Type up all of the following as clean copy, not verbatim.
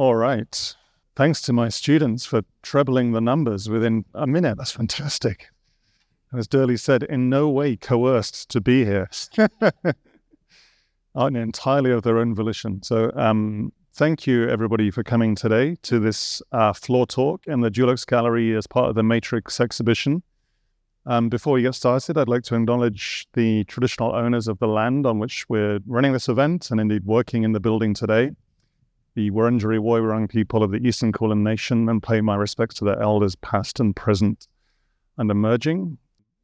All right. Thanks to my students for trebling the numbers within a minute. That's fantastic. As Derlie said, in no way coerced to be here. Entirely of their own volition. So thank you, everybody, for coming today to this floor talk in the Dulux Gallery as part of the Matrix exhibition. Before we get started, I'd like to acknowledge the traditional owners of the land on which we're running this event and indeed working in the building today, the Wurundjeri Woiwurrung people of the Eastern Kulin Nation, and pay my respects to their elders past and present and emerging.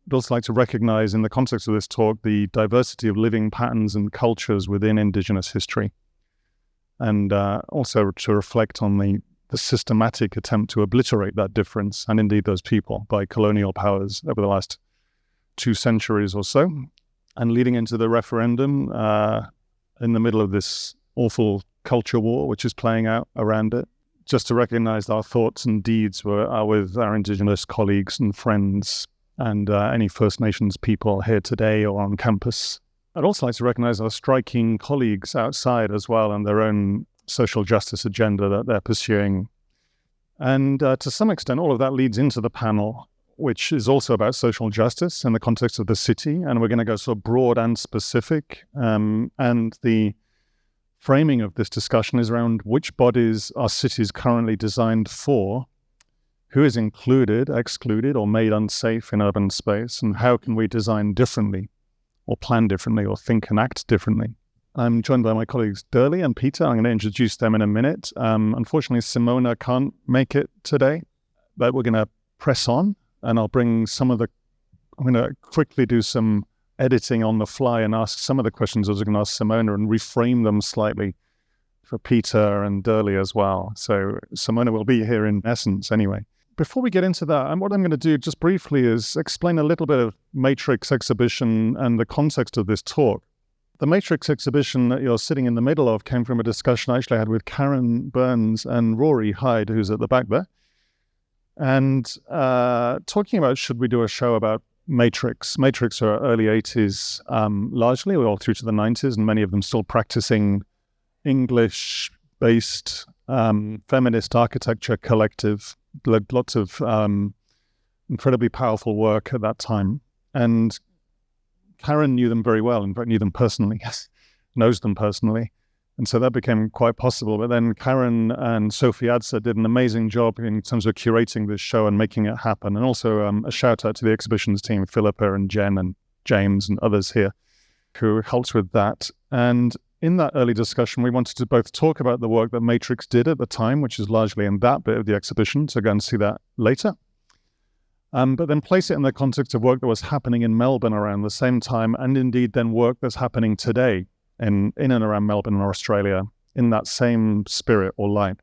I'd also like to recognize in the context of this talk the diversity of living patterns and cultures within Indigenous history, and also to reflect on the systematic attempt to obliterate that difference and indeed those people by colonial powers over the last 2 centuries or so. And leading into the referendum in the middle of this awful culture war which is playing out around it, just to recognize our thoughts and deeds are with our Indigenous colleagues and friends and any First Nations people here today or on campus. I'd also like to recognize our striking colleagues outside as well and their own social justice agenda that they're pursuing. And to some extent, all of that leads into the panel, which is also about social justice in the context of the city. And we're going to go sort of broad and specific. And the framing of this discussion is around which bodies are cities currently designed for, who is included, excluded, or made unsafe in urban space, and how can we design differently, or plan differently, or think and act differently. I'm joined by my colleagues Derlie and Peter. I'm going to introduce them in a minute. Unfortunately, Simona can't make it today, but we're going to press on, and I'll bring I'm going to quickly do some editing on the fly and ask some of the questions I was going to ask Simona and reframe them slightly for Peter and Derlie as well. So Simona will be here in essence anyway. Before we get into that, what I'm going to do just briefly is explain a little bit of Matrix exhibition and the context of this talk. The Matrix exhibition that you're sitting in the middle of came from a discussion I actually had with Karen Burns and Rory Hyde, who's at the back there, and talking about should we do a show about Matrix. Matrix are early 80s, largely, all through to the 90s, and many of them still practicing English-based feminist architecture collective. Lots of incredibly powerful work at that time. And Karen knew them very well, in fact, knew them personally, knows them personally. And so that became quite possible. But then Karen and Sophie Adser did an amazing job in terms of curating this show and making it happen. And also a shout out to the exhibitions team, Philippa and Jen and James and others here who helped with that. And in that early discussion, we wanted to both talk about the work that Matrix did at the time, which is largely in that bit of the exhibition, so go and see that later. But then place it in the context of work that was happening in Melbourne around the same time, and indeed then work that's happening today in and around Melbourne or Australia in that same spirit or light.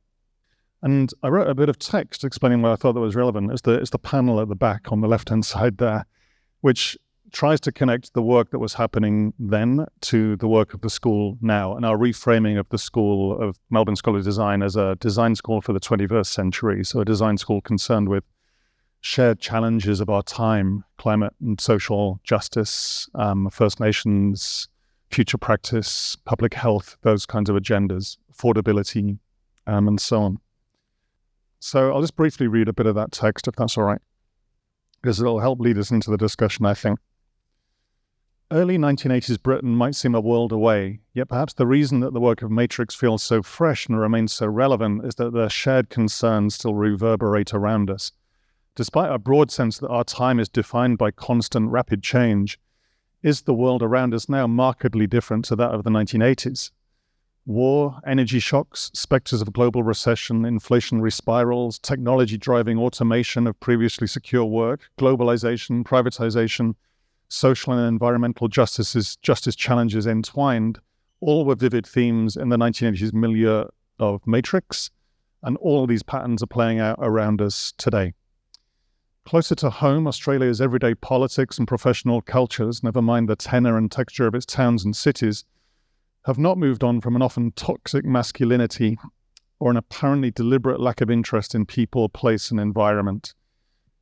And I wrote a bit of text explaining what I thought that was relevant. It's the panel at the back on the left-hand side there, which tries to connect the work that was happening then to the work of the school now, and our reframing of the school of Melbourne School of Design as a design school for the 21st century. So a design school concerned with shared challenges of our time, climate and social justice, First Nations, future practice, public health, those kinds of agendas, affordability, and so on. So I'll just briefly read a bit of that text, if that's all right, because it'll help lead us into the discussion, I think. Early 1980s Britain might seem a world away, yet perhaps the reason that the work of Matrix feels so fresh and remains so relevant is that their shared concerns still reverberate around us. Despite our broad sense that our time is defined by constant rapid change, is the world around us now markedly different to that of the 1980s? War, energy shocks, specters of global recession, inflationary spirals, technology driving automation of previously secure work, globalization, privatization, social and environmental justice challenges entwined, all were vivid themes in the 1980s milieu of Matrix, and all of these patterns are playing out around us today. Closer to home, Australia's everyday politics and professional cultures, never mind the tenor and texture of its towns and cities, have not moved on from an often toxic masculinity or an apparently deliberate lack of interest in people, place, and environment.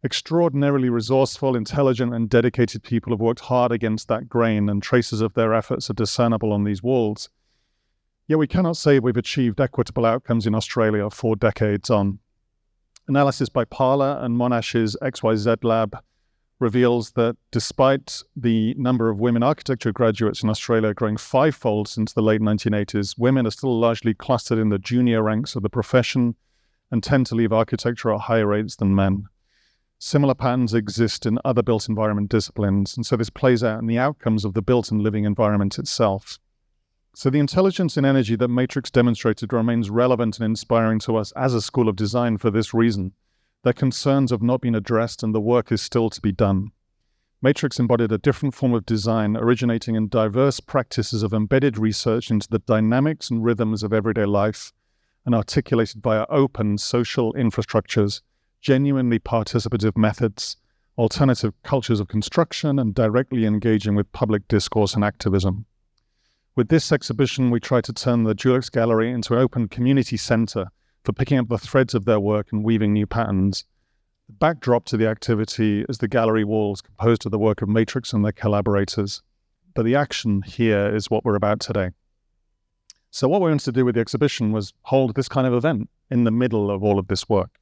Extraordinarily resourceful, intelligent, and dedicated people have worked hard against that grain, and traces of their efforts are discernible on these walls. Yet we cannot say we've achieved equitable outcomes in Australia 4 decades on. Analysis by Parler and Monash's XYZ lab reveals that despite the number of women architecture graduates in Australia growing 5-fold since the late 1980s, women are still largely clustered in the junior ranks of the profession and tend to leave architecture at higher rates than men. Similar patterns exist in other built environment disciplines, and so this plays out in the outcomes of the built and living environment itself. So the intelligence and energy that Matrix demonstrated remains relevant and inspiring to us as a school of design for this reason. Their concerns have not been addressed and the work is still to be done. Matrix embodied a different form of design originating in diverse practices of embedded research into the dynamics and rhythms of everyday life and articulated via open social infrastructures, genuinely participative methods, alternative cultures of construction, and directly engaging with public discourse and activism. With this exhibition, we try to turn the Dulux Gallery into an open community centre for picking up the threads of their work and weaving new patterns. The backdrop to the activity is the gallery walls composed of the work of Matrix and their collaborators. But the action here is what we're about today. So what we wanted to do with the exhibition was hold this kind of event in the middle of all of this work.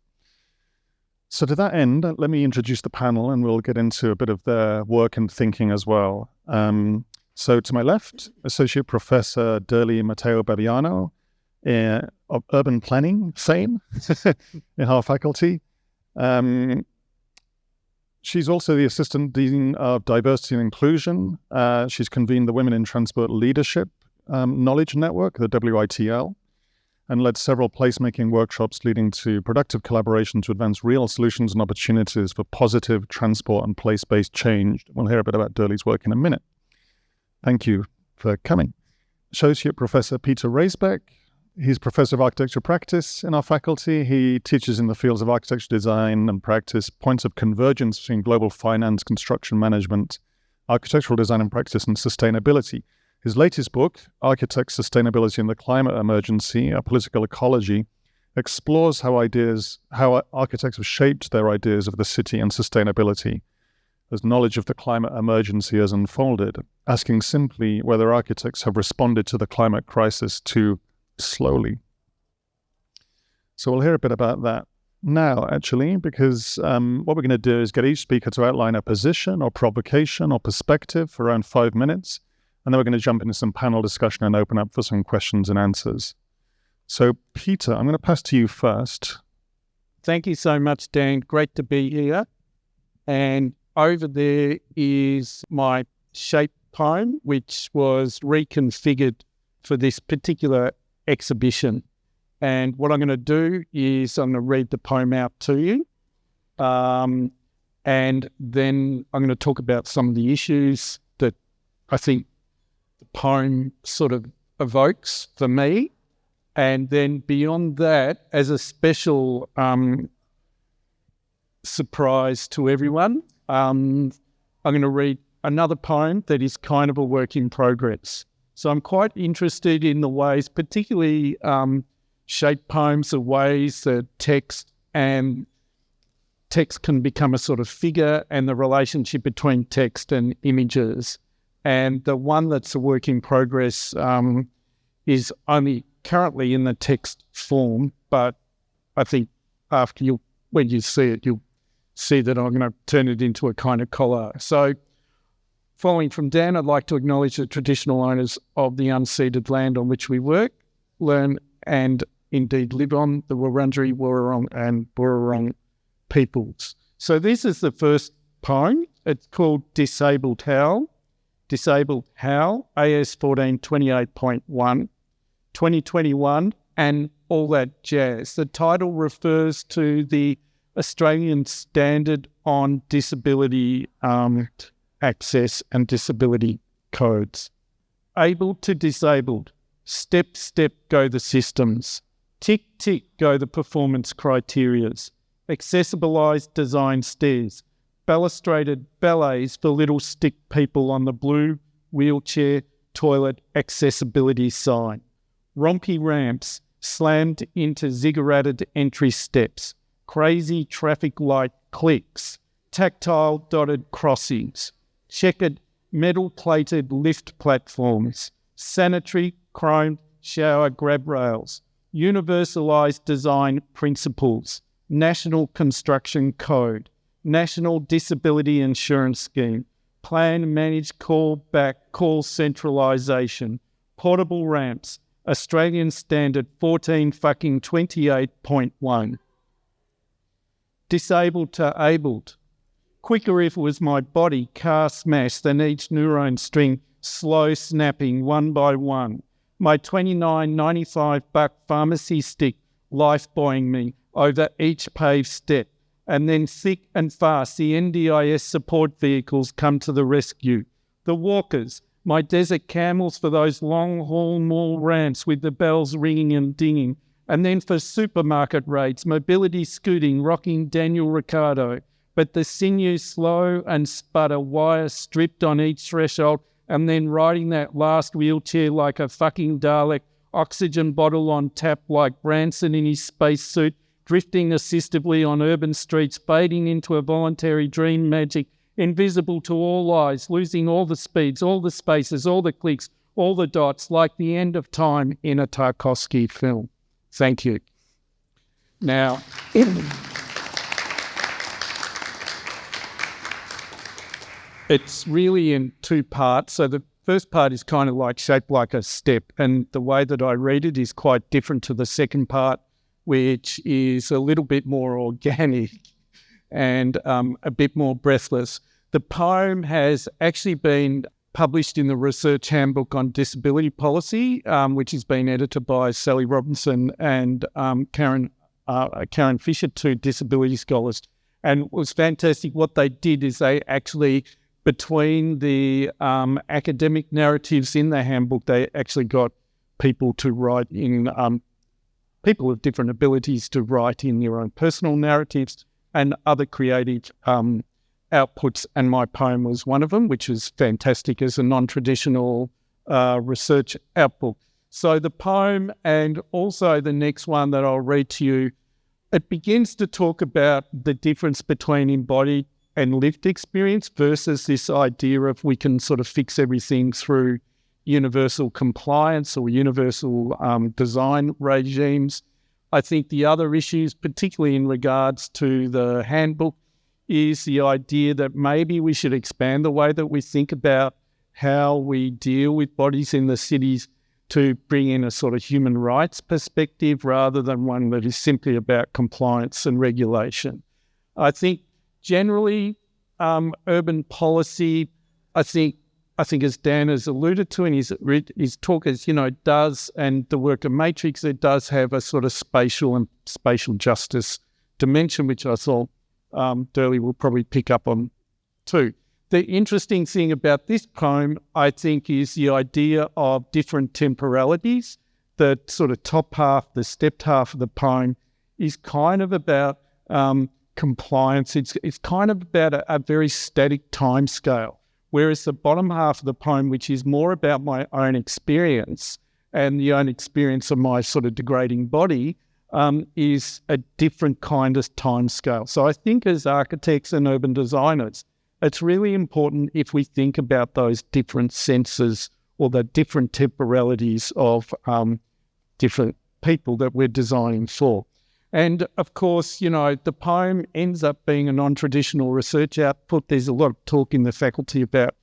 So to that end, let me introduce the panel and we'll get into a bit of their work and thinking as well. So to my left, Associate Professor Derlie Mateo-Babiano of Urban Planning, fame, in our faculty. She's also the Assistant Dean of Diversity and Inclusion. She's convened the Women in Transport Leadership Knowledge Network, the WITL, and led several placemaking workshops leading to productive collaboration to advance real solutions and opportunities for positive transport and place-based change. We'll hear a bit about Derlie's work in a minute. Thank you for coming. Associate Professor Peter Raisbeck. He's Professor of Architecture Practice in our faculty. He teaches in the fields of architecture design and practice, points of convergence between global finance, construction management, architectural design and practice, and sustainability. His latest book, Architects, Sustainability and the Climate Emergency, A Political Ecology, explores how architects have shaped their ideas of the city and sustainability as knowledge of the climate emergency has unfolded, asking simply whether architects have responded to the climate crisis too slowly. So we'll hear a bit about that now, actually, because what we're going to do is get each speaker to outline a position or provocation or perspective for around 5 minutes, and then we're going to jump into some panel discussion and open up for some questions and answers. So, Peter, I'm going to pass to you first. Thank you so much, Dan. Great to be here. And over there is my shape poem, which was reconfigured for this particular exhibition. And what I'm going to do is I'm going to read the poem out to you. And then I'm going to talk about some of the issues that I think the poem sort of evokes for me. And then beyond that, as a special surprise to everyone, I'm going to read another poem that is kind of a work in progress. So I'm quite interested in the ways, particularly shape poems, are ways that text can become a sort of figure, and the relationship between text and images. And the one that's a work in progress is only currently in the text form, but I think when you see it, you'll see that I'm going to turn it into a kind of collage. So following from Dan, I'd like to acknowledge the traditional owners of the unceded land on which we work, learn and indeed live on, the Wurundjeri, Wurrung and Burrung peoples. So this is the first poem. It's called Disabled Howl. Disabled Howl, AS 1428.1, 2021, and all that jazz. The title refers to the Australian Standard on Disability Access and Disability Codes. Able to disabled, step, step go the systems, tick, tick go the performance criterias, accessibilised design stairs, balustraded ballets for little stick people on the blue wheelchair toilet accessibility sign, rompy ramps slammed into zigguratted entry steps, crazy traffic light clicks, tactile dotted crossings, checkered metal-plated lift platforms, sanitary chromed shower grab rails, universalised design principles, National Construction Code, National Disability Insurance Scheme, Plan Managed Call centralisation, portable ramps, Australian Standard 14/28.1. Disabled to abled. Quicker if it was my body, car smash than each neurone string, slow snapping one by one. My $29.95 pharmacy stick life-buoying me over each paved step. And then thick and fast, the NDIS support vehicles come to the rescue. The walkers, my desert camels for those long-haul mall ramps with the bells ringing and dinging. And then for supermarket raids, mobility scooting, rocking Daniel Ricciardo. But the sinew slow and sputter, wire stripped on each threshold, and then riding that last wheelchair like a fucking Dalek, oxygen bottle on tap like Branson in his spacesuit, drifting assistively on urban streets, fading into a voluntary dream magic, invisible to all eyes, losing all the speeds, all the spaces, all the clicks, all the dots, like the end of time in a Tarkovsky film. Thank you. Now, it's really in two parts. So the first part is kind of like shaped like a step, and the way that I read it is quite different to the second part, which is a little bit more organic and a bit more breathless. The poem has actually been published in the Research Handbook on Disability Policy, which has been edited by Sally Robinson and Karen Fisher, two disability scholars. And it was fantastic. What they did is they actually, between the academic narratives in the handbook, they actually got people to write in, people with different abilities to write in their own personal narratives and other creative outputs, and my poem was one of them, which was fantastic as a non-traditional research output. So the poem and also the next one that I'll read to you, it begins to talk about the difference between embodied and lived experience versus this idea of we can sort of fix everything through universal compliance or universal design regimes. I think the other issues, particularly in regards to the handbook, is the idea that maybe we should expand the way that we think about how we deal with bodies in the cities to bring in a sort of human rights perspective rather than one that is simply about compliance and regulation. I think generally urban policy, I think as Dan has alluded to in his talk, is, does, and the work of Matrix, it does have a sort of spatial and spatial justice dimension, which I thought Derlie will probably pick up on too. The interesting thing about this poem, I think, is the idea of different temporalities. The sort of top half, the stepped half of the poem, is kind of about compliance. It's kind of about a very static time scale, whereas the bottom half of the poem, which is more about my own experience and the own experience of my sort of degrading body, is a different kind of time scale. So I think as architects and urban designers, it's really important if we think about those different senses or the different temporalities of different people that we're designing for. And of course, the poem ends up being a non-traditional research output. There's a lot of talk in the faculty about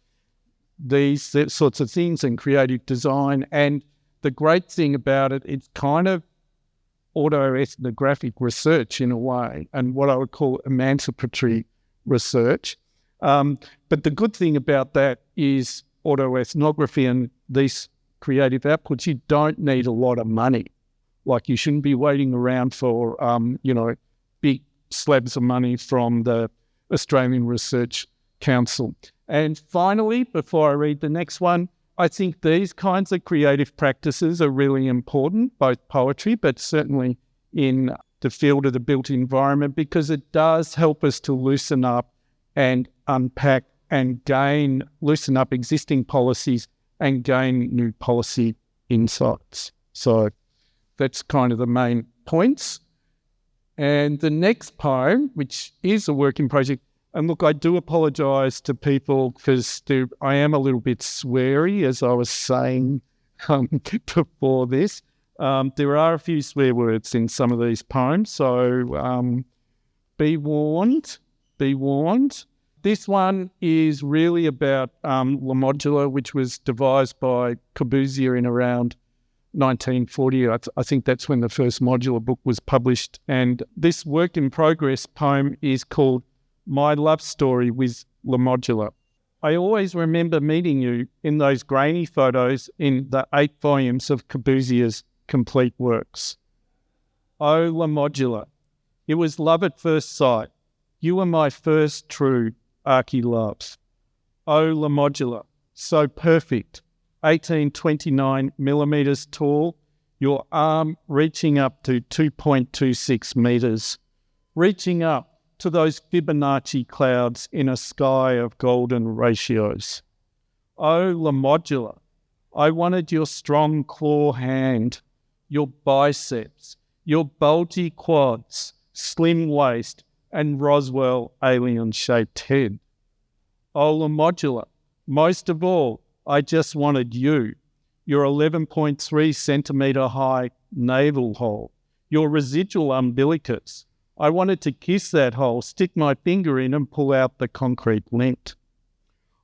these sorts of things and creative design. And the great thing about it, it's kind of autoethnographic research in a way, and what I would call emancipatory research. But the good thing about that is autoethnography and these creative outputs, you don't need a lot of money. Like, you shouldn't be waiting around for, big slabs of money from the Australian Research Council. And finally, before I read the next one, I think these kinds of creative practices are really important, both poetry, but certainly in the field of the built environment, because it does help us to loosen up and unpack and loosen up existing policies and gain new policy insights. So that's kind of the main points. And the next poem, which is a working project, and look, I do apologise to people because I am a little bit sweary, as I was saying before this. There are a few swear words in some of these poems, so be warned, be warned. This one is really about La Modula, which was devised by Corbusier in around 1940. I think that's when the first modular book was published. And this work in progress poem is called My Love Story with La Modula. I always remember meeting you in those grainy photos in the 8 volumes of Corbusier's complete works. Oh, La Modula, it was love at first sight. You were my first true archi-love. Oh, La Modula, so perfect, 1829 millimetres tall, your arm reaching up to 2.26 metres, reaching up to those Fibonacci clouds in a sky of golden ratios. Oh, La Modula, I wanted your strong claw hand, your biceps, your bulgy quads, slim waist, and Roswell alien-shaped head. Oh, La Modula, most of all, I just wanted you, your 11.3 centimetre high navel hole, your residual umbilicus. I wanted to kiss that hole, stick my finger in and pull out the concrete lint.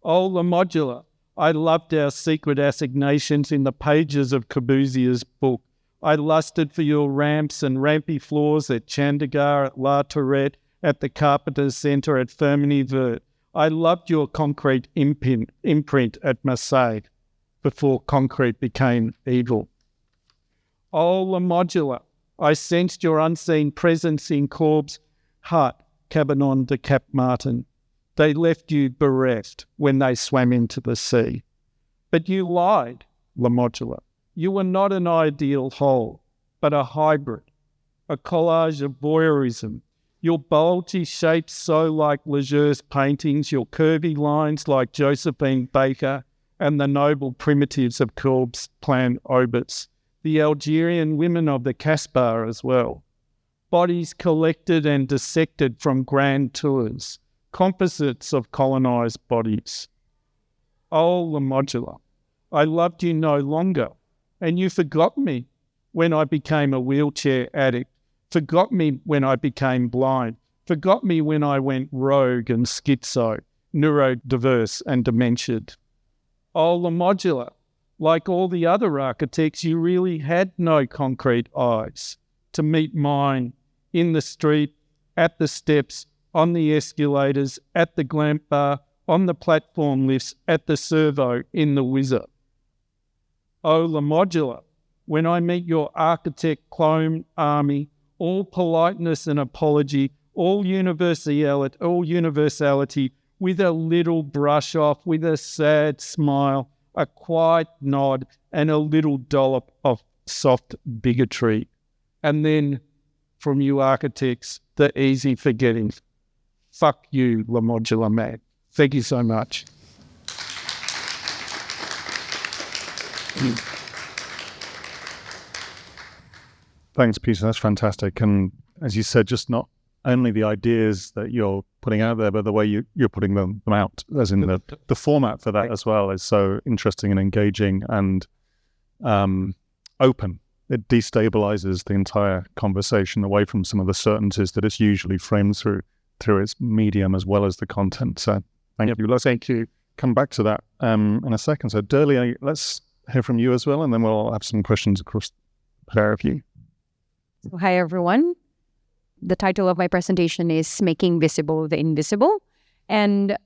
Oh, La Modula, I loved our secret assignations in the pages of Corbusier's book. I lusted for your ramps and rampy floors at Chandigarh, at La Tourette, at the Carpenters Centre at Firminy-Vert. I loved your concrete imprint at Marseille before concrete became evil. Oh, La Modula, I sensed your unseen presence in Corb's hut, Cabanon de Cap Martin. They left you bereft when they swam into the sea. But you lied, La Modula. You were not an ideal whole, but a hybrid, a collage of voyeurism. Your bulgy shapes so like Leger's paintings, your curvy lines like Josephine Baker, and the noble primitives of Corb's plan obits. The Algerian women of the Casbah as well. Bodies collected and dissected from grand tours, composites of colonised bodies. Oh, La Modula, I loved you no longer, and you forgot me when I became a wheelchair addict, forgot me when I became blind, forgot me when I went rogue and schizo, neurodiverse and dementiaed. Oh, La Modula, like all the other architects, you really had no concrete eyes to meet mine in the street, at the steps, on the escalators, at the glamp bar, on the platform lifts, at the servo, in the whizzer. Oh, La Modula, when I meet your architect clone army, all politeness and apology, all universality, with a little brush off, with a sad smile, a quiet nod, and a little dollop of soft bigotry. And then, from you architects, the easy forgetting. Fuck you, La Modula man. Thank you so much. Thanks, Peter. That's fantastic. And as you said, just not only the ideas that you're putting out there, but the way you're putting them out, as in the format for that as well, is so interesting and engaging and open. It destabilizes the entire conversation away from some of the certainties that it's usually framed through its medium as well as the content. So thank you. Let's come back to that in a second. So Derlie, let's hear from you as well, and then we'll have some questions across the pair of you. So, hi, everyone. The title of my presentation is Making Visible the Invisible. And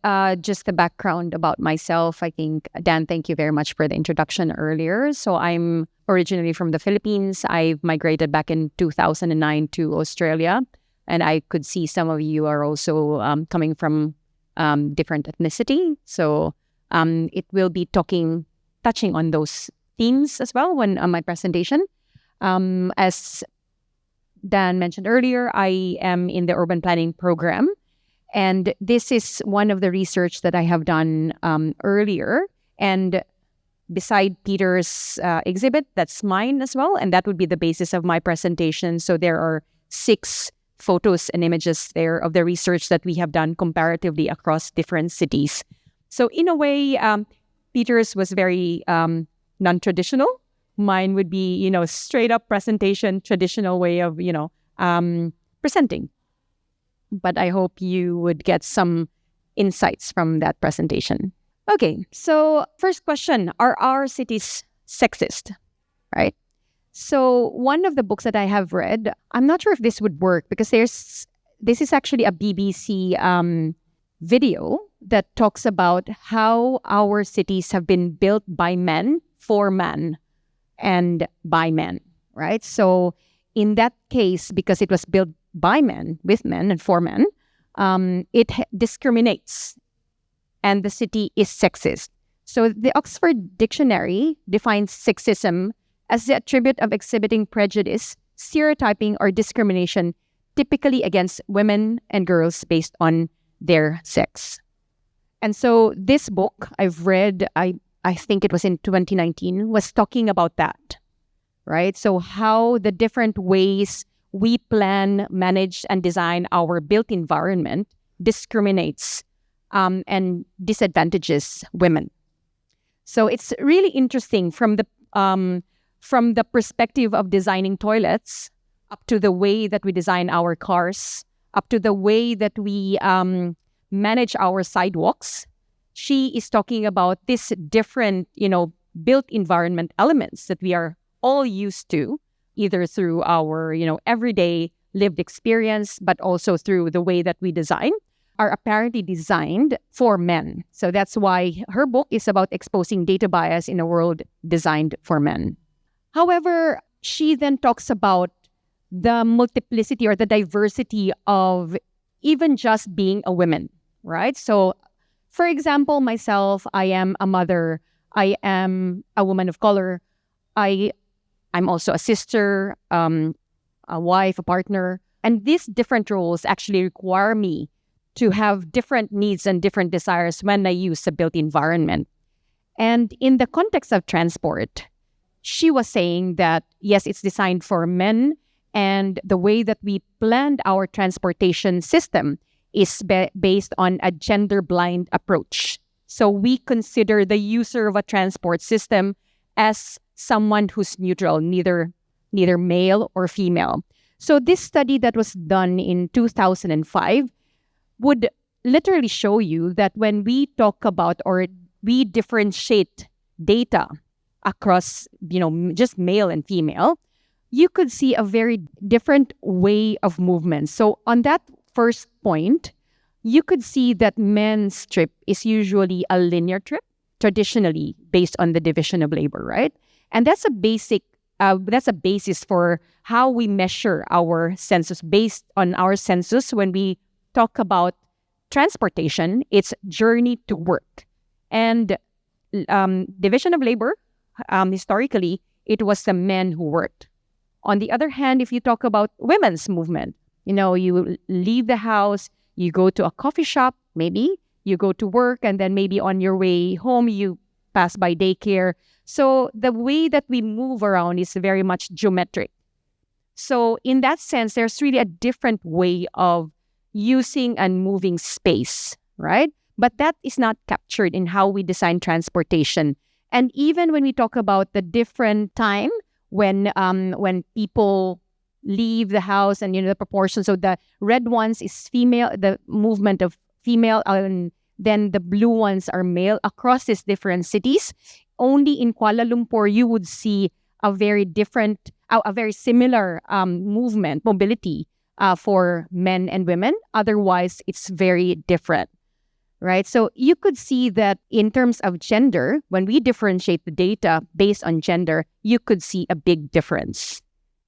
just the background about myself, I think, Dan, thank you very much for the introduction earlier. So I'm originally from the Philippines. I've migrated back in 2009 to Australia. And I could see some of you are also coming from different ethnicity. So it will be touching on those themes as well when on my presentation. As Dan mentioned earlier, I am in the urban planning program. And this is one of the research that I have done earlier. And beside Peter's exhibit, that's mine as well. And that would be the basis of my presentation. So there are 6 photos and images there of the research that we have done comparatively across different cities. So in a way, Peter's was very non-traditional. Mine would be, straight up presentation, traditional way of, presenting. But I hope you would get some insights from that presentation. Okay, so first question, are our cities sexist, right? So one of the books that I have read, I'm not sure if this would work because this is actually a BBC video that talks about how our cities have been built by men, for men, and by men, right? So in that case, because it was built by men, with men, and for men, it discriminates, and the city is sexist. So the Oxford Dictionary defines sexism as the attribute of exhibiting prejudice, stereotyping, or discrimination typically against women and girls based on their sex. And so this book I've read, I think it was in 2019, was talking about that, right? So how the different ways we plan, manage, and design our built environment discriminates and disadvantages women. So it's really interesting from the perspective of designing toilets, up to the way that we design our cars, up to the way that we manage our sidewalks. She is talking about this different, built environment elements that we are all used to, either through our, everyday lived experience, but also through the way that we design, are apparently designed for men. So that's why her book is about exposing data bias in a world designed for men. However, she then talks about the multiplicity or the diversity of even just being a woman, right? So, for example, myself, I am a mother, I am a woman of color, I'm also a sister, a wife, a partner. And these different roles actually require me to have different needs and different desires when I use the built environment. And in the context of transport, she was saying that, yes, it's designed for men, and the way that we planned our transportation system is based on a gender-blind approach. So we consider the user of a transport system as someone who's neutral, neither male or female. So this study that was done in 2005 would literally show you that when we talk about or we differentiate data across, just male and female, you could see a very different way of movement. So on that first point, you could see that men's trip is usually a linear trip, traditionally based on the division of labor, right? And that's a basis for how we measure our census. Based on our census, when we talk about transportation, it's journey to work. And division of labor, historically, it was the men who worked. On the other hand, if you talk about women's movement, you leave the house, you go to a coffee shop, maybe, you go to work, and then maybe on your way home, you pass by daycare. So the way that we move around is very much geometric. So in that sense, there's really a different way of using and moving space, right? But that is not captured in how we design transportation. And even when we talk about the different time when people leave the house and, the proportion. So the red ones is female, the movement of female, and then the blue ones are male across these different cities. Only in Kuala Lumpur, you would see a very similar mobility for men and women. Otherwise, it's very different, right? So you could see that in terms of gender, when we differentiate the data based on gender, you could see a big difference.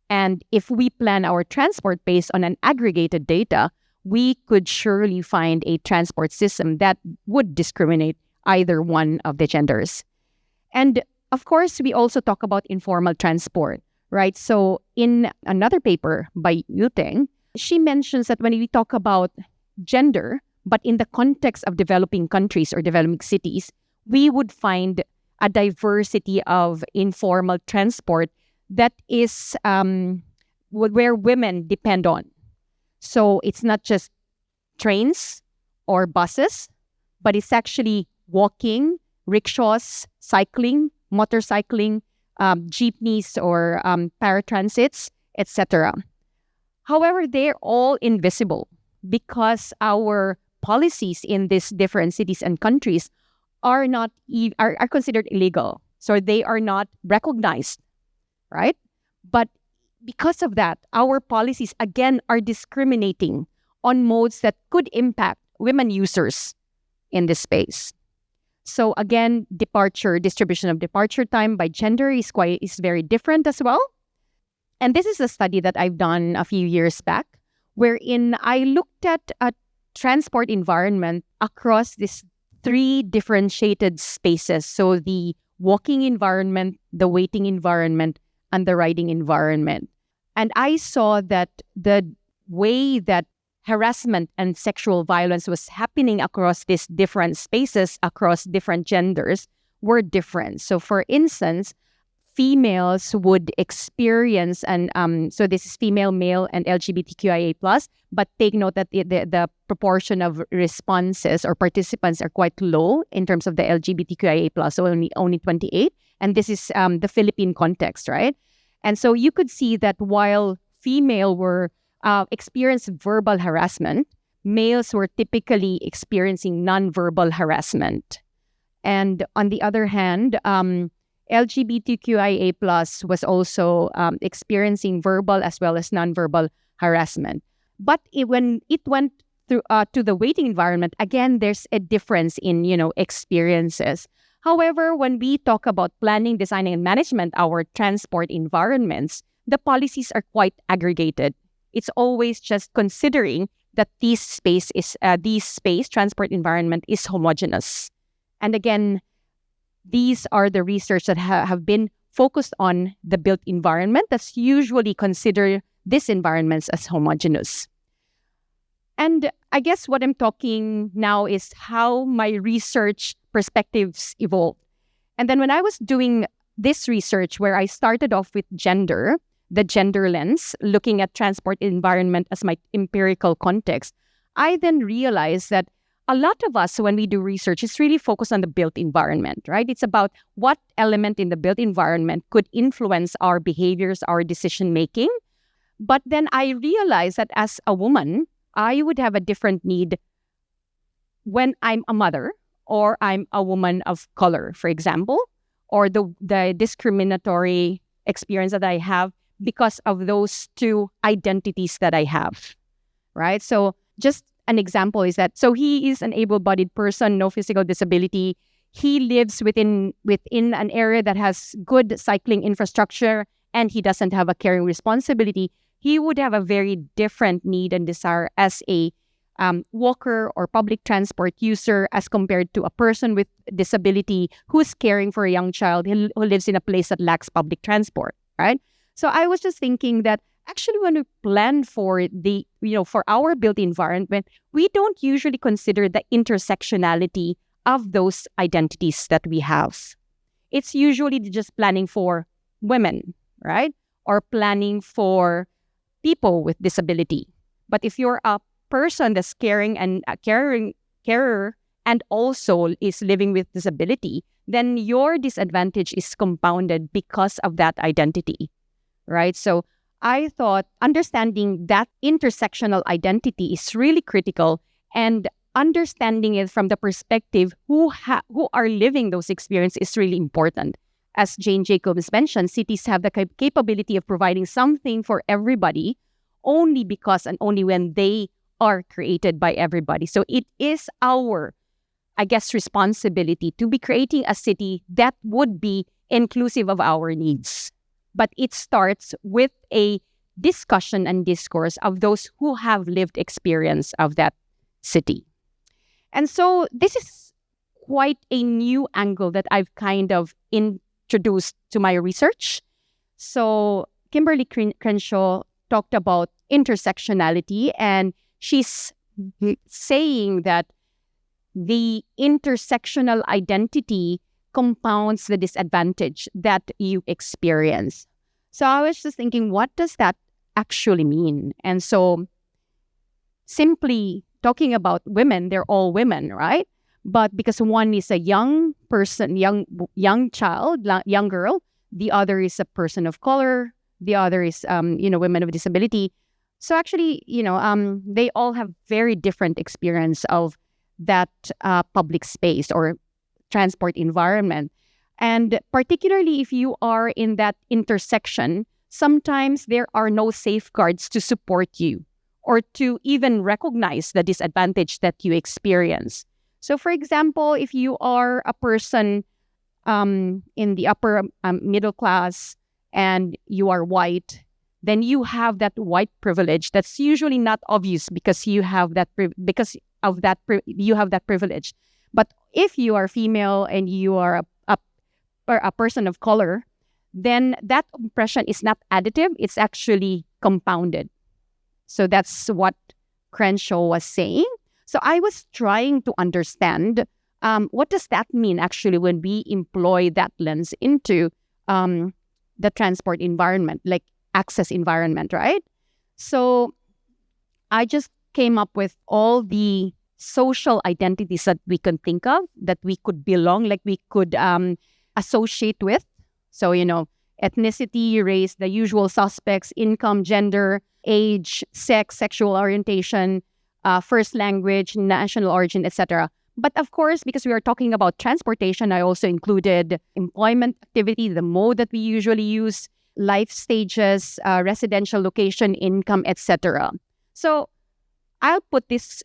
And if we plan our transport based on an aggregated data, we could surely find a transport system that would discriminate either one of the genders. And of course, we also talk about informal transport, right? So in another paper by Yuteng, she mentions that when we talk about gender, but in the context of developing countries or developing cities, we would find a diversity of informal transport that is where women depend on. So it's not just trains or buses, but it's actually walking, rickshaws, cycling, motorcycling, jeepneys or paratransits, etc. However, they're all invisible because our policies in these different cities and countries are not are considered illegal. So they are not recognized, right? But because of that, our policies again are discriminating on modes that could impact women users in this space. So again, distribution of departure time by gender is very different as well. And this is a study that I've done a few years back, wherein I looked at a transport environment across these 3 differentiated spaces. So the walking environment, the waiting environment, and the riding environment. And I saw that the way that harassment and sexual violence was happening across these different spaces, across different genders, were different. So for instance, females would experience, and so this is female, male, and LGBTQIA+, but take note that the proportion of responses or participants are quite low in terms of the LGBTQIA+, so only 28. And this is the Philippine context, right? And so you could see that while female were experienced verbal harassment, males were typically experiencing non-verbal harassment. And on the other hand, LGBTQIA+ was also experiencing verbal as well as non-verbal harassment. But when it went through to the waiting environment, again, there's a difference in, experiences. However, when we talk about planning, designing, and management our transport environments, the policies are quite aggregated. It's always just considering that this transport environment is homogeneous. And again, these are the research that have been focused on the built environment that's usually consider these environments as homogeneous. And I guess what I'm talking now is how my research perspectives evolved. And then when I was doing this research where I started off with gender, the gender lens, looking at transport environment as my empirical context, I then realized that a lot of us, when we do research, is really focused on the built environment, right? It's about what element in the built environment could influence our behaviors, our decision-making. But then I realized that as a woman, I would have a different need when I'm a mother or I'm a woman of color, for example, or the discriminatory experience that I have because of those 2 identities that I have, right? So just an example is that, so he is an able-bodied person, no physical disability. He lives within an area that has good cycling infrastructure, and he doesn't have a caring responsibility. He would have a very different need and desire as a walker or public transport user as compared to a person with disability who's caring for a young child who lives in a place that lacks public transport, right? So I was just thinking that actually when we plan for for our built environment, we don't usually consider the intersectionality of those identities that we have. It's usually just planning for women, right? Or planning for people with disability. But if you're a person that's caring and a carer and also is living with disability, then your disadvantage is compounded because of that identity, right? So I thought understanding that intersectional identity is really critical, and understanding it from the perspective who are living those experiences is really important. As Jane Jacobs mentioned, cities have the capability of providing something for everybody only because and only when they are created by everybody. So it is our, responsibility to be creating a city that would be inclusive of our needs. But it starts with a discussion and discourse of those who have lived experience of that city. And so this is quite a new angle that I've kind of introduced to my research. So Kimberly Crenshaw talked about intersectionality, and she's saying that the intersectional identity compounds the disadvantage that you experience. So I was just thinking, what does that actually mean? And so simply talking about women, they're all women, right? But because one is a young person, young child, young girl, the other is a person of color, the other is women with disability. So actually, they all have very different experience of that public space or transport environment. And particularly if you are in that intersection, sometimes there are no safeguards to support you or to even recognize the disadvantage that you experience. So for example, if you are a person in the upper middle class and you are white, then you have that white privilege that's usually not obvious because you have that you have that privilege. But if you are female and you are a person of color, then that oppression is not additive, it's actually compounded. So that's what Crenshaw was saying. So I was trying to understand what does that mean actually when we employ that lens into the transport environment, like access environment, right? So I just came up with all the social identities that we can think of, that we could belong, like we could associate with. So, ethnicity, race, the usual suspects, income, gender, age, sex, sexual orientation, first language, national origin, etc. But of course, because we are talking about transportation, I also included employment activity, the mode that we usually use, life stages, residential location, income, etc. So I'll put this,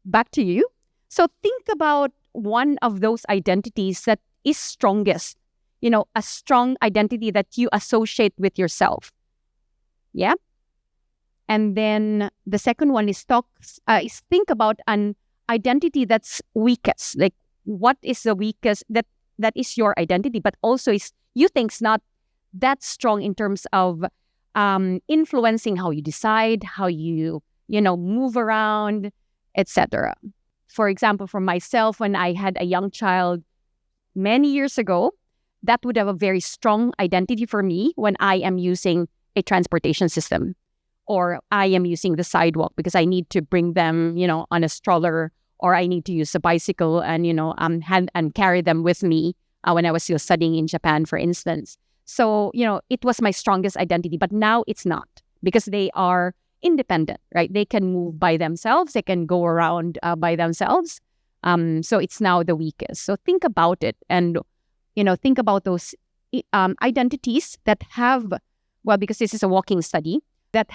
back to you. So think about one of those identities that is strongest, a strong identity that you associate with yourself. Yeah. And then the second one is think about an identity that's weakest. Like, what is the weakest that is your identity, but also is you think it's not that strong in terms of influencing how you decide, how you move around, etc. For example, for myself, when I had a young child many years ago, that would have a very strong identity for me when I am using a transportation system, or I am using the sidewalk because I need to bring them, on a stroller, or I need to use a bicycle and, and carry them with me when I was still studying in Japan, for instance. So, it was my strongest identity, but now it's not because they are independent, right? They can move by themselves. They can go around by themselves. So it's now the weakest. So think about it and, think about those identities that have, because this is a walking study, that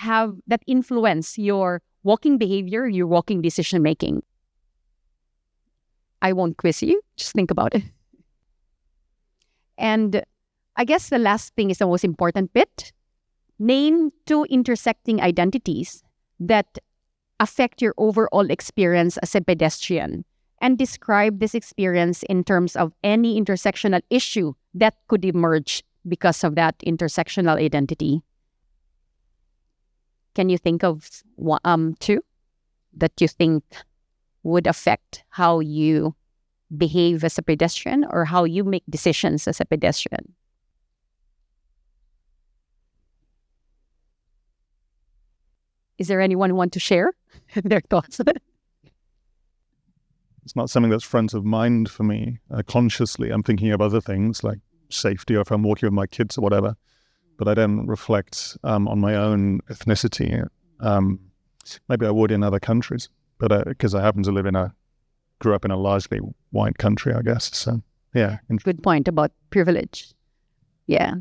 influence your walking behavior, your walking decision-making. I won't quiz you. Just think about it. And I guess the last thing is the most important bit. Name 2 intersecting identities that affect your overall experience as a pedestrian, and describe this experience in terms of any intersectional issue that could emerge because of that intersectional identity. Can you think of 2 that you think would affect how you behave as a pedestrian or how you make decisions as a pedestrian? Is there anyone who want to share their thoughts? It's not something that's front of mind for me consciously. I'm thinking of other things like safety, or if I'm walking with my kids or whatever, but I don't reflect on my own ethnicity. Maybe I would in other countries, but because I happen to grew up in a largely white country, I guess. So, yeah. Good point about privilege. Yeah.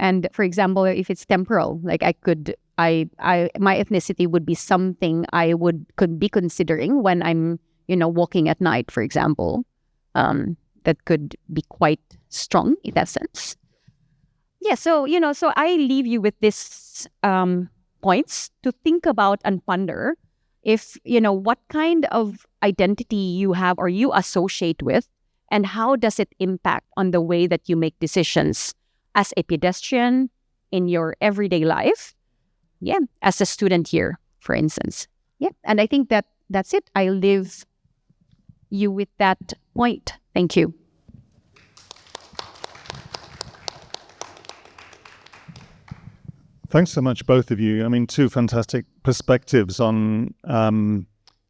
And for example, if it's temporal, like my ethnicity would be something I could be considering when I'm, walking at night, for example. That could be quite strong in that sense. Yeah, so I leave you with these points to think about and ponder if, what kind of identity you have or you associate with, and how does it impact on the way that you make decisions as a pedestrian in your everyday life. Yeah, as a student here, for instance. Yeah, and I think that's it. I leave you with that point. Thank you. Thanks so much, both of you. I mean, 2 fantastic perspectives on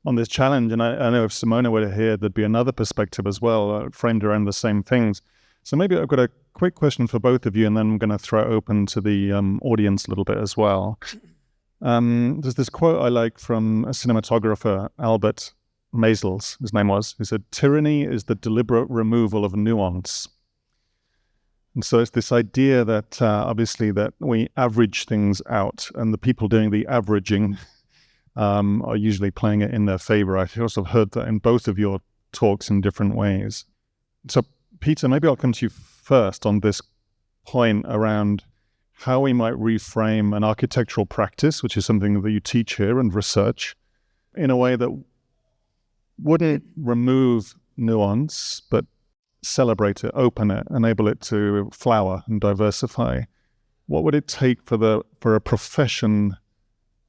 on this challenge. And I know if Simona were here, there'd be another perspective as well, framed around the same things. So maybe I've got a quick question for both of you, and then I'm going to throw it open to the audience a little bit as well. There's this quote I like from a cinematographer, Albert Maysles, his name was. He said, "Tyranny is the deliberate removal of nuance." And so it's this idea that obviously that we average things out, and the people doing the averaging are usually playing it in their favor. I've also heard that in both of your talks in different ways. So Peter, maybe I'll come to you first on this point around how we might reframe an architectural practice, which is something that you teach here and research, in a way that wouldn't remove nuance, but celebrate it, open it, enable it to flower and diversify. What would it take for a profession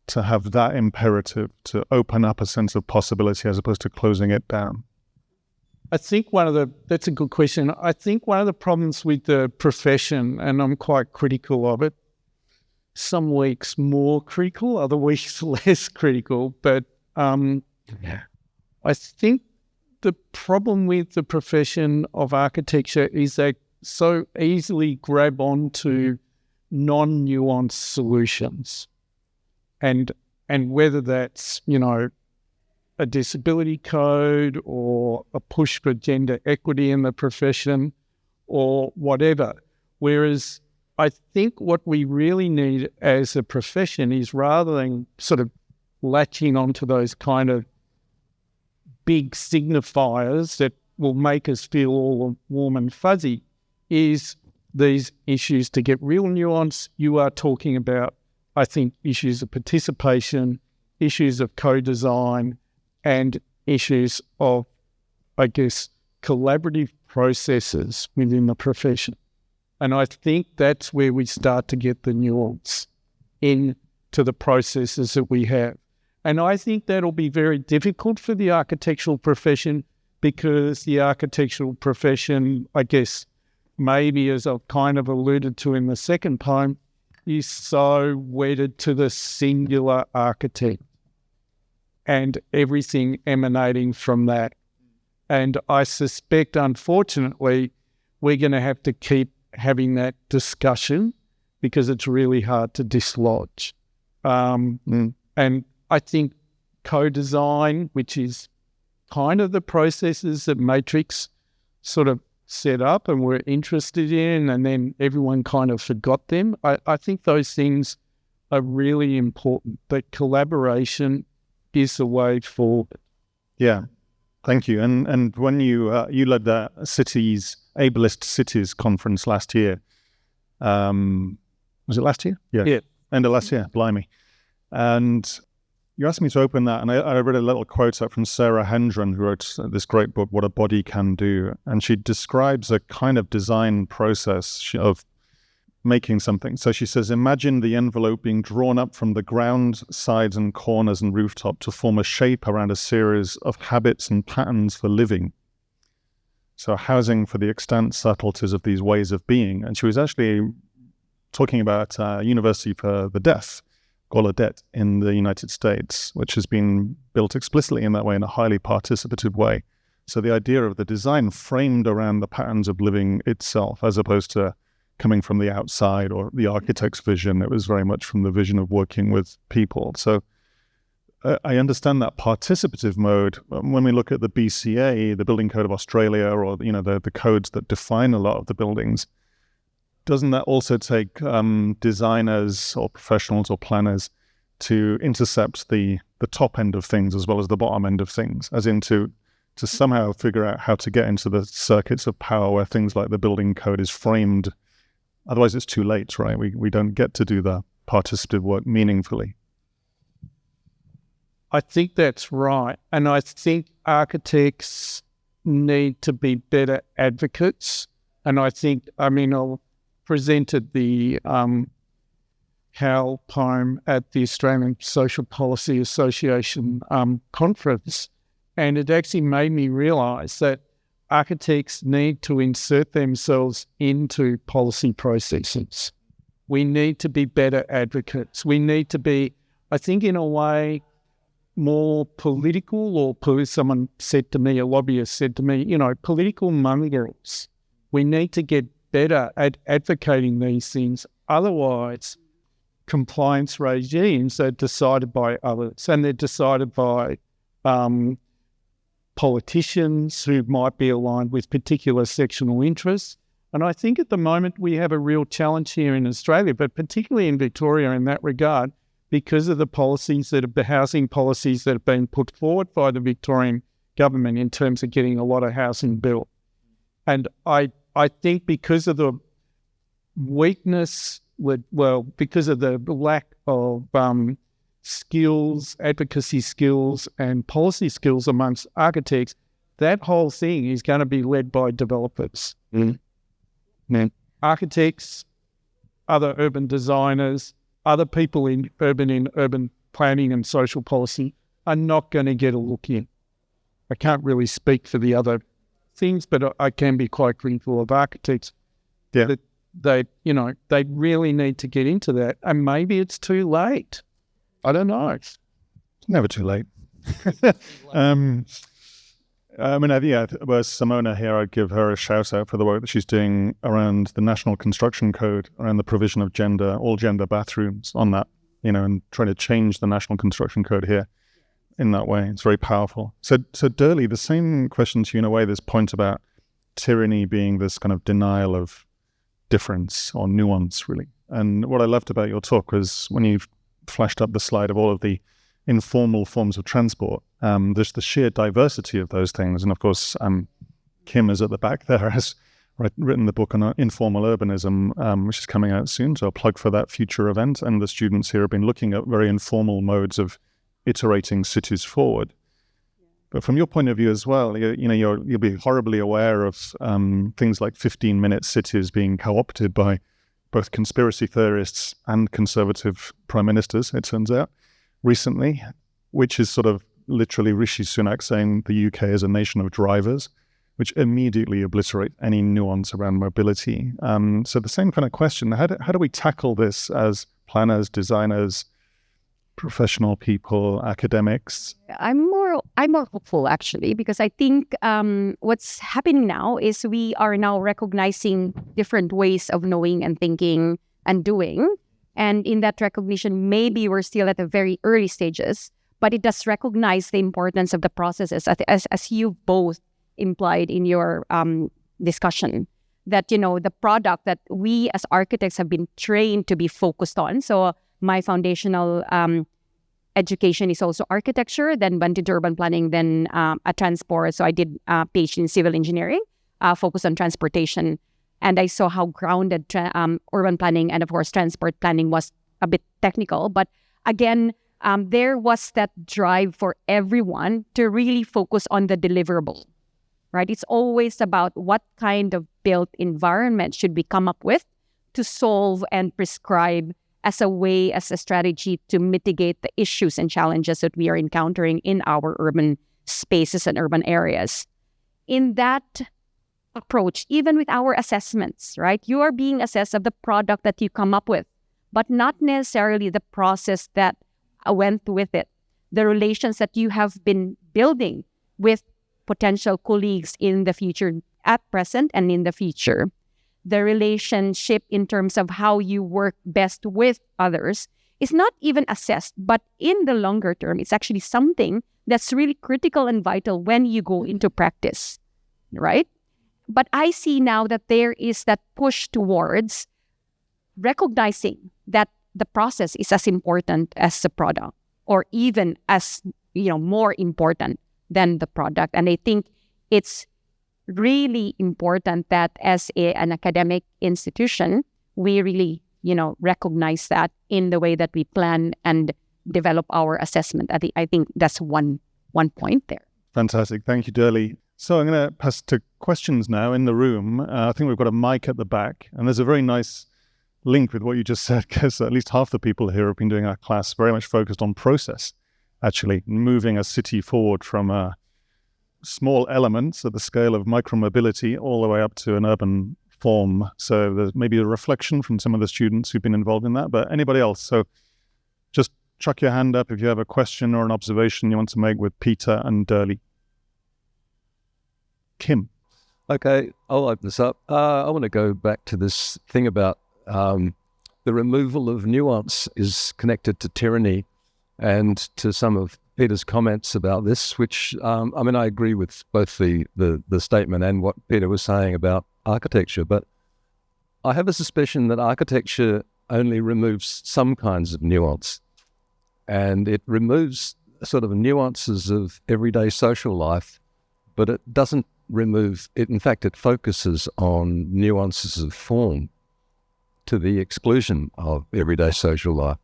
to have that imperative to open up a sense of possibility as opposed to closing it down? I think that's a good question. I think one of the problems with the profession, and I'm quite critical of it, some weeks more critical, other weeks less critical, but I think the problem with the profession of architecture is they so easily grab onto non-nuanced solutions. And whether that's, a disability code or a push for gender equity in the profession or whatever. Whereas I think what we really need as a profession is, rather than sort of latching onto those kind of big signifiers that will make us feel all warm and fuzzy, is these issues to get real nuance. You are talking about, I think, issues of participation, issues of co-design, and issues of, I guess, collaborative processes within the profession. And I think that's where we start to get the nuance into the processes that we have. And I think that'll be very difficult for the architectural profession, because the architectural profession, I guess, maybe as I've kind of alluded to in the second poem, is so wedded to the singular architect and everything emanating from that. And I suspect, unfortunately, we're going to have to keep having that discussion, because it's really hard to dislodge. And I think co-design, which is kind of the processes that Matrix sort of set up and we're interested in, and then everyone kind of forgot them. I think those things are really important, but collaboration is the way forward. Yeah, thank you. And when you led the Ableist Cities conference last year, was it last year? Yeah. End of last year, blimey. And you asked me to open that, and I read a little quote out from Sarah Hendren, who wrote this great book, What a Body Can Do. And she describes a kind of design process of making something. So she says, imagine the envelope being drawn up from the ground, sides and corners and rooftop to form a shape around a series of habits and patterns for living. So housing for the extant subtleties of these ways of being. And she was actually talking about University for the Deaf, Gallaudet, in the United States, which has been built explicitly in that way, in a highly participative way. So the idea of the design framed around the patterns of living itself, as opposed to coming from the outside or the architect's vision. It was very much from the vision of working with people. So I understand that participative mode. When we look at the BCA, the Building Code of Australia, or the codes that define a lot of the buildings, doesn't that also take designers or professionals or planners to intercept the top end of things as well as the bottom end of things, as in to somehow figure out how to get into the circuits of power where things like the building code is framed? Otherwise it's too late, right? We don't get to do the participative work meaningfully. I think that's right. And I think architects need to be better advocates. And I presented the Hal poem at the Australian Social Policy Association conference, and it actually made me realise that architects need to insert themselves into policy processes. We need to be better advocates. We need to be, I think in a way, more political, or someone said to me, a lobbyist said to me, political mongrels. We need to get better at advocating these things. Otherwise, compliance regimes are decided by others, and they're decided by politicians who might be aligned with particular sectional interests. And I think at the moment we have a real challenge here in Australia, but particularly in Victoria in that regard, because of the housing policies that have been put forward by the Victorian government in terms of getting a lot of housing built. And I think because of the weakness, because of the lack of skills, advocacy skills and policy skills amongst architects, that whole thing is going to be led by developers. Architects, other urban designers, other people in urban planning and social policy are not going to get a look in. I can't really speak for the other things, but I can be quite critical of architects. Yeah. That they really need to get into that, and maybe it's too late. I don't know. It's never too late. Simona here, I'd give her a shout out for the work that she's doing around the National Construction Code, around the provision of all gender bathrooms on that, and trying to change the National Construction Code here in that way. It's very powerful. So Derlie, the same question to you in a way, this point about tyranny being this kind of denial of difference or nuance, really. And what I loved about your talk was when you flashed up the slide of all of the informal forms of transport, there's the sheer diversity of those things. And of course, Kim is at the back there, has written the book on informal urbanism, which is coming out soon. So I'll plug for that future event. And the students here have been looking at very informal modes of iterating cities forward. But from your point of view as well, you'll be horribly aware of things like 15-minute cities being co-opted by both conspiracy theorists and conservative prime ministers, it turns out, recently, which is sort of literally Rishi Sunak saying the UK is a nation of drivers, which immediately obliterate any nuance around mobility. So the same kind of question, how do we tackle this as planners, designers, professional people, academics? I'm more hopeful, actually, because I think what's happening now is we are now recognizing different ways of knowing and thinking and doing. And in that recognition, maybe we're still at the very early stages, but it does recognize the importance of the processes, as you both implied in your discussion, that, the product that we as architects have been trained to be focused on. So my foundational education is also architecture, then went into urban planning, then a transport. So I did a PhD in civil engineering, focused on transportation. And I saw how grounded urban planning and, of course, transport planning was a bit technical. But again, there was that drive for everyone to really focus on the deliverable, right? It's always about what kind of built environment should we come up with to solve and prescribe as a strategy to mitigate the issues and challenges that we are encountering in our urban spaces and urban areas. In that approach, even with our assessments, right? You are being assessed of the product that you come up with, but not necessarily the process that went with it, the relations that you have been building with potential colleagues in the future, at present and in the future. The relationship in terms of how you work best with others is not even assessed, but in the longer term, it's actually something that's really critical and vital when you go into practice, right? But I see now that there is that push towards recognizing that the process is as important as the product, or even as, more important than the product. And I think it's really important that as an academic institution, we really, recognize that in the way that we plan and develop our assessment. I think that's one point there. Fantastic. Thank you, Derlie. So I'm going to pass to questions now in the room. I think we've got a mic at the back, and there's a very nice link with what you just said, because at least half the people here have been doing our class very much focused on process, actually moving a city forward from small elements at the scale of micromobility all the way up to an urban form. So there's maybe a reflection from some of the students who've been involved in that, but anybody else? So just chuck your hand up if you have a question or an observation you want to make with Peter and Derlie. Kim. Okay, I'll open this up. I want to go back to this thing about the removal of nuance is connected to tyranny, and to some of Peter's comments about this, which, I agree with both the statement and what Peter was saying about architecture, but I have a suspicion that architecture only removes some kinds of nuance, and it removes sort of nuances of everyday social life, but it doesn't remove it. In fact, it focuses on nuances of form to the exclusion of everyday social life.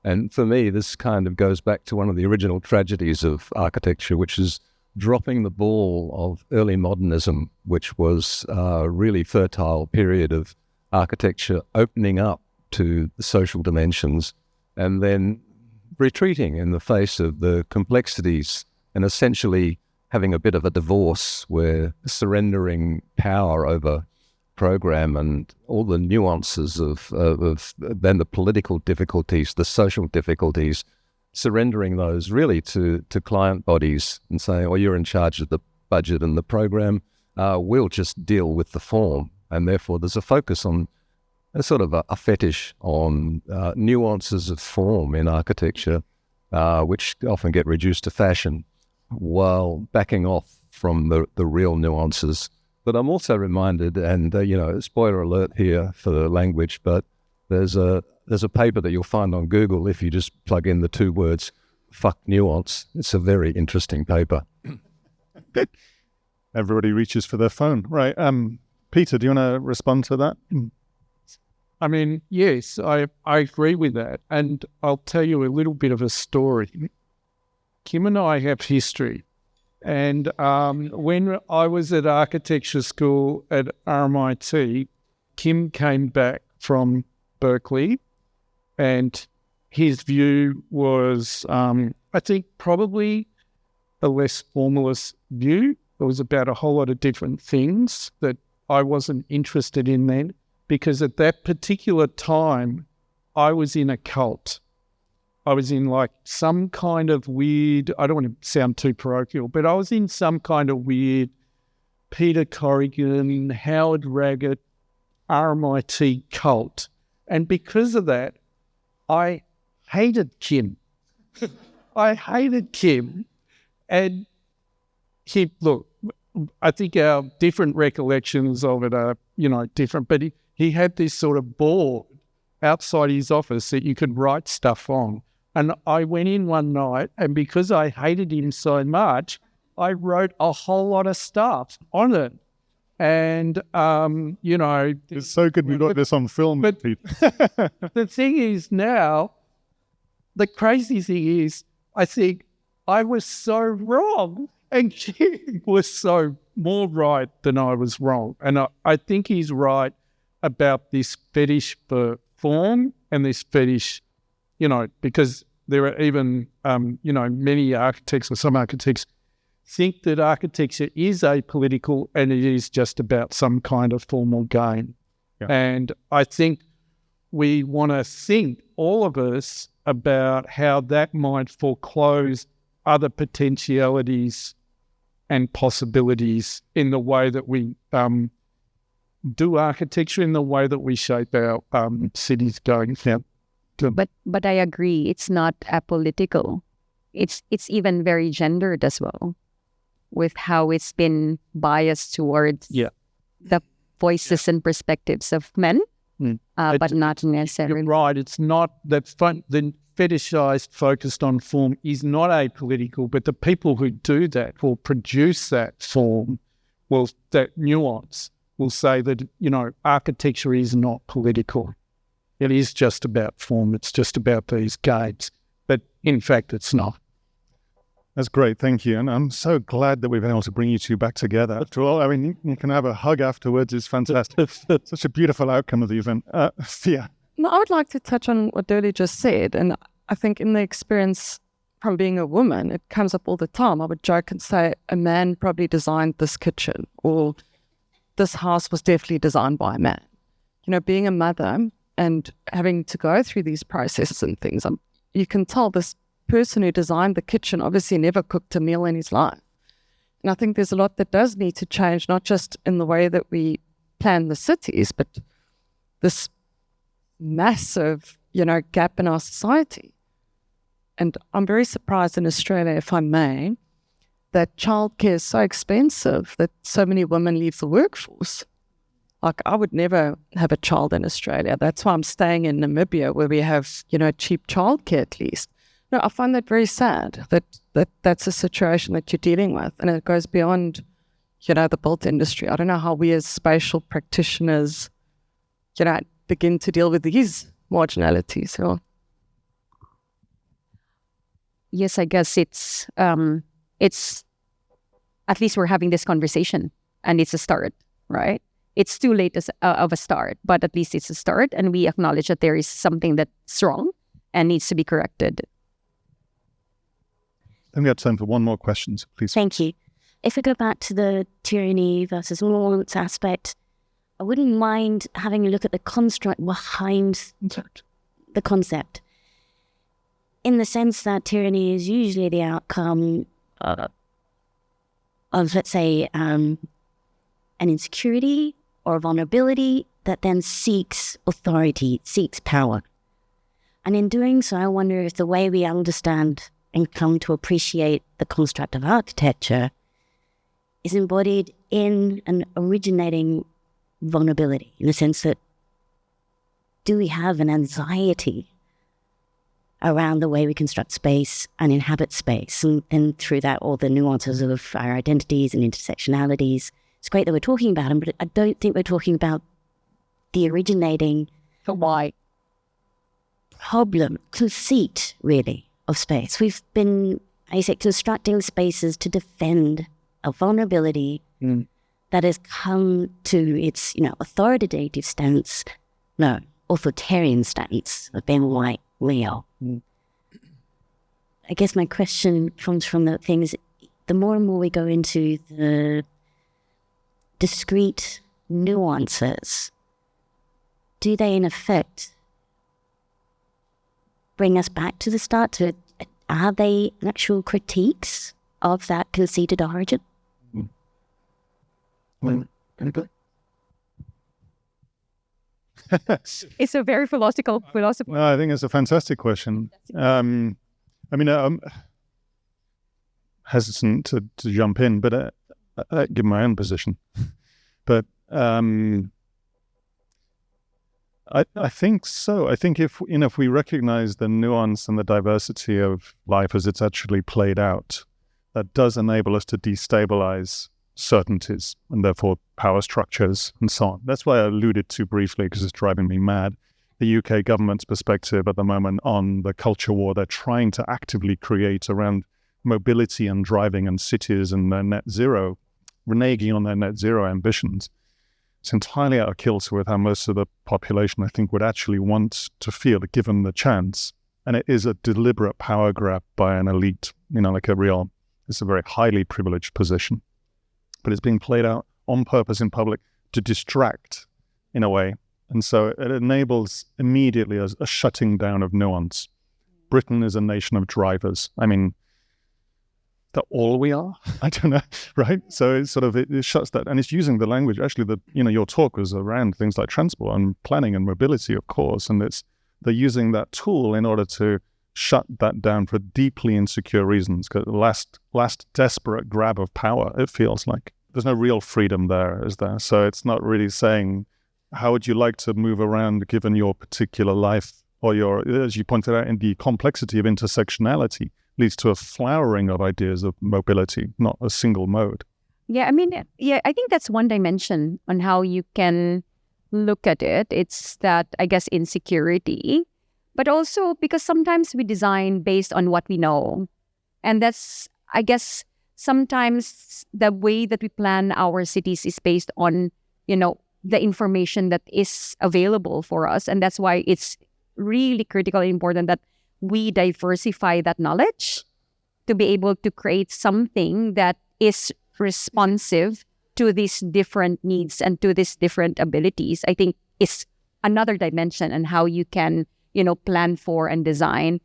And for me, this kind of goes back to one of the original tragedies of architecture, which is dropping the ball of early modernism, which was a really fertile period of architecture opening up to the social dimensions and then retreating in the face of the complexities and essentially having a bit of a divorce where surrendering power over program and all the nuances of then the political difficulties, the social difficulties, surrendering those really to client bodies and saying, well, you're in charge of the budget and the program, we'll just deal with the form. And therefore there's a focus on a sort of a fetish on nuances of form in architecture, which often get reduced to fashion, while backing off from the real nuances. But I'm also reminded, and spoiler alert here for the language, but there's a paper that you'll find on Google if you just plug in the two words "fuck nuance." It's a very interesting paper. Everybody reaches for their phone, right? Peter, do you want to respond to that? Yes, I agree with that, and I'll tell you a little bit of a story. Kim and I have history, and when I was at architecture school at RMIT, Kim came back from Berkeley, and his view was, I think, probably a less formalist view. It was about a whole lot of different things that I wasn't interested in then, because at that particular time, I was in a cult. I was in like some kind of weird, I don't want to sound too parochial, but I was in some kind of weird Peter Corrigan, Howard Raggett, RMIT cult. And because of that, I hated Kim. I hated Kim. And look, I think our different recollections of it are, different, but he had this sort of board outside his office that you could write stuff on. And I went in one night, and because I hated him so much, I wrote a whole lot of stuff on it. And, It's so good we got this on film. But the thing is now, the crazy thing is, I think I was so wrong, and Kim was so more right than I was wrong. And I think he's right about this fetish for form and this fetish, because there are even, many architects or some architects think that architecture is apolitical and it is just about some kind of formal gain. Yeah. And I think we want to think, all of us, about how that might foreclose other potentialities and possibilities in the way that we do architecture, in the way that we shape our cities going forward. But I agree, it's not apolitical. It's even very gendered as well, with how it's been biased towards the voices and perspectives of men, but not necessarily. You're right, it's not that the fetishized, focused on form is not apolitical, but the people who do that, will produce that form, that nuance, will say that, architecture is not political. It is just about form. It's just about these games. But in fact, it's not. That's great. Thank you. And I'm so glad that we've been able to bring you two back together. After all, you can have a hug afterwards. It's fantastic. Such a beautiful outcome of the event. Thea. No, I would like to touch on what Derlie just said. And I think in the experience from being a woman, it comes up all the time. I would joke and say a man probably designed this kitchen, or this house was definitely designed by a man. Being a mother and having to go through these processes and things, you can tell this person who designed the kitchen obviously never cooked a meal in his life. And I think there's a lot that does need to change, not just in the way that we plan the cities, but this massive, gap in our society. And I'm very surprised in Australia, if I may, that childcare is so expensive that so many women leave the workforce. Like, I would never have a child in Australia. That's why I'm staying in Namibia, where we have, cheap childcare at least. No, I find that very sad, that's a situation that you're dealing with. And it goes beyond, the built industry. I don't know how we as spatial practitioners, begin to deal with these marginalities. Yes, I guess it's at least we're having this conversation, and it's a start, right? It's too late of a start, but at least it's a start, and we acknowledge that there is something that's wrong and needs to be corrected. I think we have time for one more question, please. Thank you. If we go back to the tyranny versus nuance aspect, I wouldn't mind having a look at the construct behind the concept, in the sense that tyranny is usually the outcome of, let's say, an insecurity or a vulnerability that then seeks authority, seeks power. And in doing so, I wonder if the way we understand and come to appreciate the construct of architecture is embodied in an originating vulnerability, in the sense that, do we have an anxiety around the way we construct space and inhabit space, and through that all the nuances of our identities and intersectionalities? It's great that we're talking about them, but I don't think we're talking about the originating problem, conceit, really, of space. We've been, constructing spaces to defend a vulnerability that has come to its, authoritative stance, authoritarian stance of being white, Leo. I guess my question comes from the things, the more and more we go into the discrete nuances, do they in effect bring us back to the start? Are they actual critiques of that conceited origin? It's a very philosophical. No, I think it's a fantastic question. I'm hesitant to jump in, but I give my own position. But I think so. I think if we recognize the nuance and the diversity of life as it's actually played out, that does enable us to destabilize certainties and therefore power structures and so on. That's why I alluded to briefly, because it's driving me mad, the UK government's perspective at the moment on the culture war they're trying to actively create around mobility and driving and cities and their net zero, reneging on their net zero ambitions. It's entirely out of kilter with how most of the population, I think, would actually want to feel given the chance. And it is a deliberate power grab by an elite, it's a very highly privileged position. But it's being played out on purpose in public to distract, in a way. And so it enables immediately a shutting down of nuance. Britain is a nation of drivers. I mean, that all we are? I don't know, right? So it's sort of, it shuts that, and it's using the language. Actually, your talk was around things like transport and planning and mobility, of course, and they're using that tool in order to shut that down for deeply insecure reasons. Because last desperate grab of power, it feels like. There's no real freedom there, is there? So it's not really saying, how would you like to move around given your particular life or your, as you pointed out, in the complexity of intersectionality leads to a flowering of ideas of mobility, not a single mode. Yeah, I think that's one dimension on how you can look at it. It's that, I guess, insecurity, but also because sometimes we design based on what we know. And that's, I guess, sometimes the way that we plan our cities is based on, the information that is available for us. And that's why it's really critically important that we diversify that knowledge to be able to create something that is responsive to these different needs and to these different abilities. I think is another dimension and how you can, plan for and design.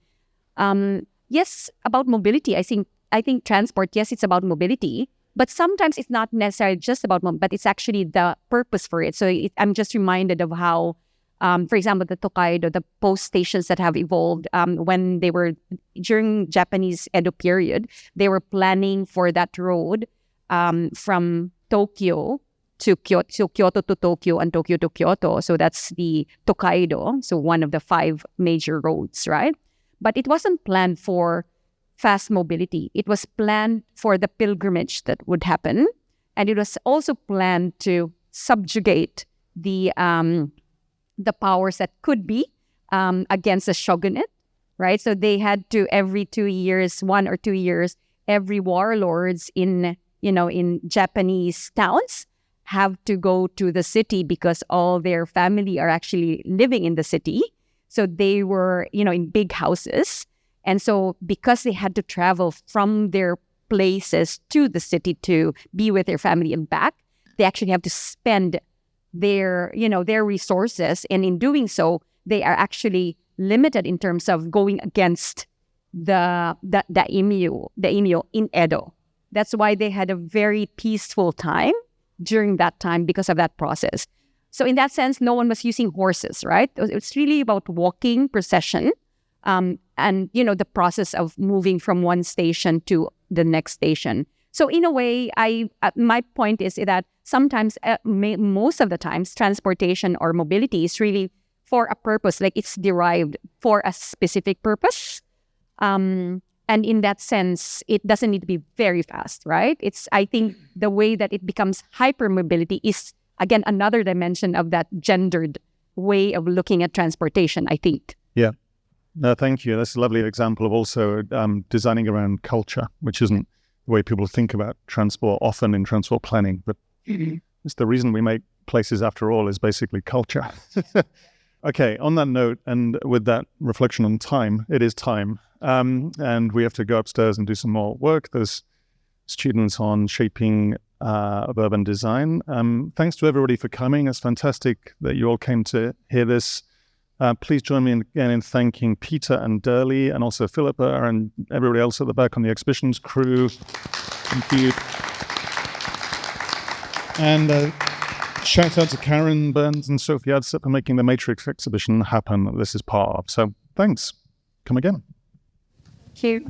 Yes, about mobility. I think transport. Yes, it's about mobility, but sometimes it's not necessarily just about mobility, but it's actually the purpose for it. So I'm just reminded of how, for example, the Tokaido, the post stations that have evolved when they were during Japanese Edo period, they were planning for that road from Tokyo to Kyoto to Tokyo and Tokyo to Kyoto. So that's the Tokaido, so one of the 5 major roads, right? But it wasn't planned for fast mobility. It was planned for the pilgrimage that would happen. And it was also planned to subjugate the powers that could be against the shogunate, right? So they had to, every 2 years, 1 or 2 years, every warlords in Japanese towns have to go to the city because all their family are actually living in the city. So they were, in big houses. And so because they had to travel from their places to the city to be with their family and back, they actually have to spend their resources. And in doing so, they are actually limited in terms of going against the daimyo in Edo. That's why they had a very peaceful time during that time because of that process. So in that sense, no one was using horses, right? It's really about walking procession and, the process of moving from one station to the next station. So in a way, my point is that sometimes, most of the times, transportation or mobility is really for a purpose, like it's derived for a specific purpose. And in that sense, it doesn't need to be very fast, right? I think the way that it becomes hypermobility is, again, another dimension of that gendered way of looking at transportation, I think. Yeah. No, thank you. That's a lovely example of also designing around culture, which isn't the way people think about transport often in transport planning. But it's the reason we make places, after all, is basically culture. Okay, on that note, and with that reflection on time, it is time. And we have to go upstairs and do some more work. There's students on shaping of urban design. Thanks to everybody for coming. It's fantastic that you all came to hear this. Please join me again in thanking Peter and Derlie and also Philippa and everybody else at the back on the exhibitions crew. Thank you. And shout out to Karen Burns and Sophie Adsett for making the Matrix exhibition happen that this is part of. So thanks. Come again. Thank you.